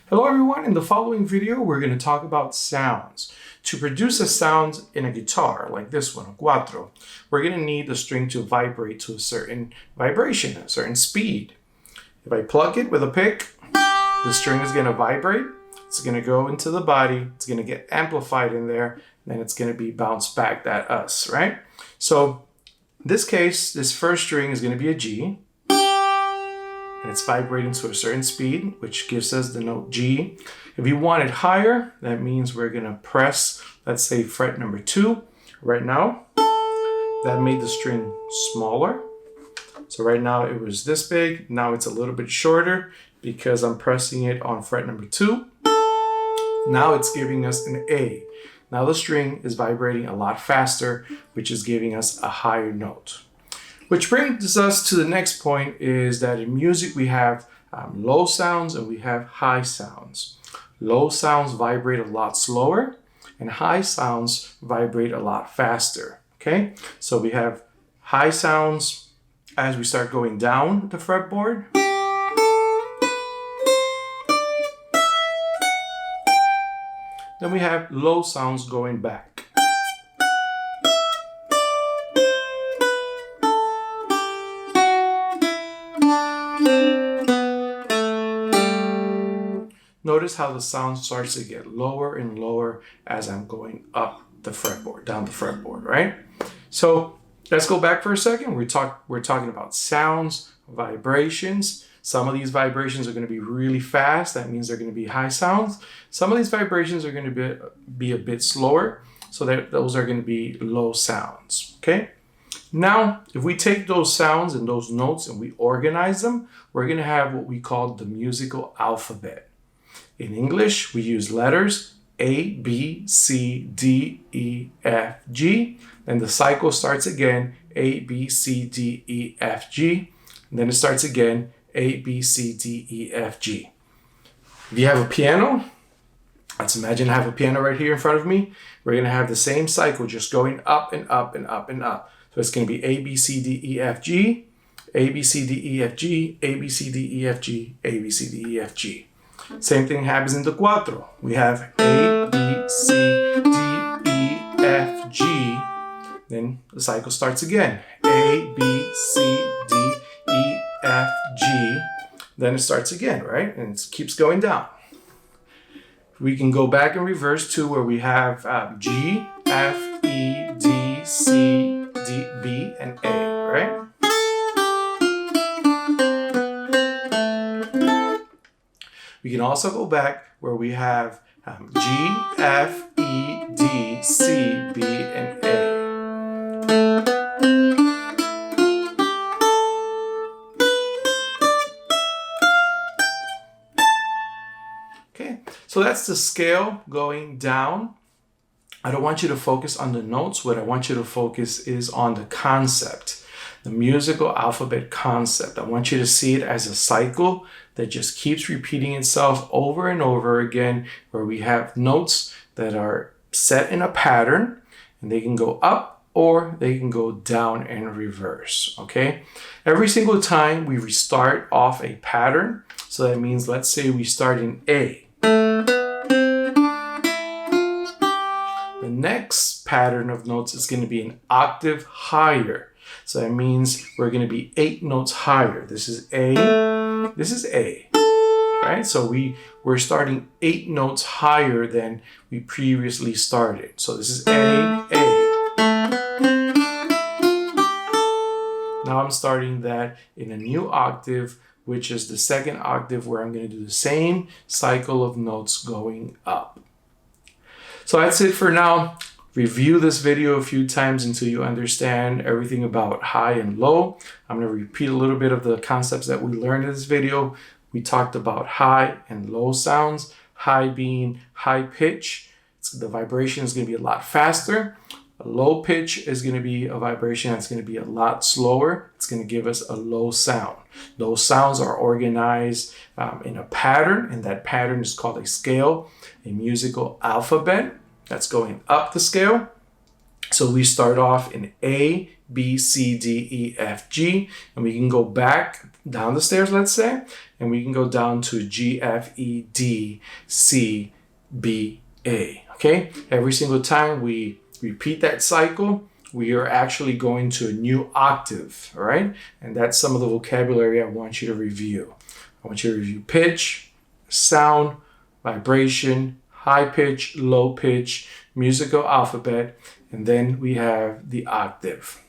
Hello everyone, in the following video we're going to talk about sounds. To produce a sound in a guitar like this one, a cuatro, we're going to need the string to vibrate to a certain vibration, a certain speed. If I plug it with a pick, the string is going to vibrate, it's going to go into the body, it's going to get amplified in there, and then it's going to be bounced back at us, right? So in this case, this first string is going to be a G. And it's vibrating to a certain speed, which gives us the note G. If you want it higher, that means we're gonna press, let's say fret number 2 right now. That made the string smaller. So right now it was this big, now it's a little bit shorter because I'm pressing it on fret number 2. Now it's giving us an A. Now the string is vibrating a lot faster, which is giving us a higher note. Which brings us to the next point is that in music we have low sounds and we have high sounds. Low sounds vibrate a lot slower and high sounds vibrate a lot faster, okay? So we have high sounds as we start going down the fretboard. Then we have low sounds going back. Notice how the sound starts to get lower and lower as I'm going up the fretboard, down the fretboard, right? So let's go back for a second. We're talking about sounds, vibrations. Some of these vibrations are going to be really fast. That means they're going to be high sounds. Some of these vibrations are going to be a bit slower. So those are going to be low sounds, okay? Now, if we take those sounds and those notes and we organize them, we're going to have what we call the musical alphabet. In English, we use letters A, B, C, D, E, F, G. Then the cycle starts again, A, B, C, D, E, F, G. And then it starts again, A, B, C, D, E, F, G. If you have a piano, let's imagine I have a piano right here in front of me. We're going to have the same cycle just going up and up and up and up. So it's going to be A, B, C, D, E, F, G, A, B, C, D, E, F, G, A, B, C, D, E, F, G, A, B, C, D, E, F, G. Same thing happens in the cuatro. We have A, B, C, D, E, F, G. Then the cycle starts again. A, B, C, D, E, F, G. Then it starts again, right? And it keeps going down. We can go back and reverse to where we have G, F, E, D, C, D, B, and A, right? We can also go back where we have G, F, E, D, C, B, and A. Okay, so that's the scale going down. I don't want you to focus on the notes. What I want you to focus is on the concept, the musical alphabet concept. I want you to see it as a cycle that just keeps repeating itself over and over again, where we have notes that are set in a pattern and they can go up or they can go down and reverse, okay? Every single time we restart off a pattern, so that means let's say we start in A. The next pattern of notes is going to be an octave higher. So that means we're going to be 8 notes higher. This is A, this is A, right? So we're starting 8 notes higher than we previously started. So this is A, A. Now I'm starting that in a new octave, which is the second octave where I'm going to do the same cycle of notes going up. So that's it for now. Review this video a few times until you understand everything about high and low. I'm going to repeat a little bit of the concepts that we learned in this video. We talked about high and low sounds. High being high pitch. The vibration is going to be a lot faster. A low pitch is going to be a vibration that's going to be a lot slower. It's going to give us a low sound. Those sounds are organized in a pattern, and that pattern is called a scale, a musical alphabet. That's going up the scale. So we start off in A, B, C, D, E, F, G, and we can go back down the stairs, let's say, and we can go down to G, F, E, D, C, B, A. Okay? Every single time we repeat that cycle, we are actually going to a new octave, all right? And that's some of the vocabulary I want you to review. I want you to review pitch, sound, vibration, high pitch, low pitch, musical alphabet, and then we have the octave.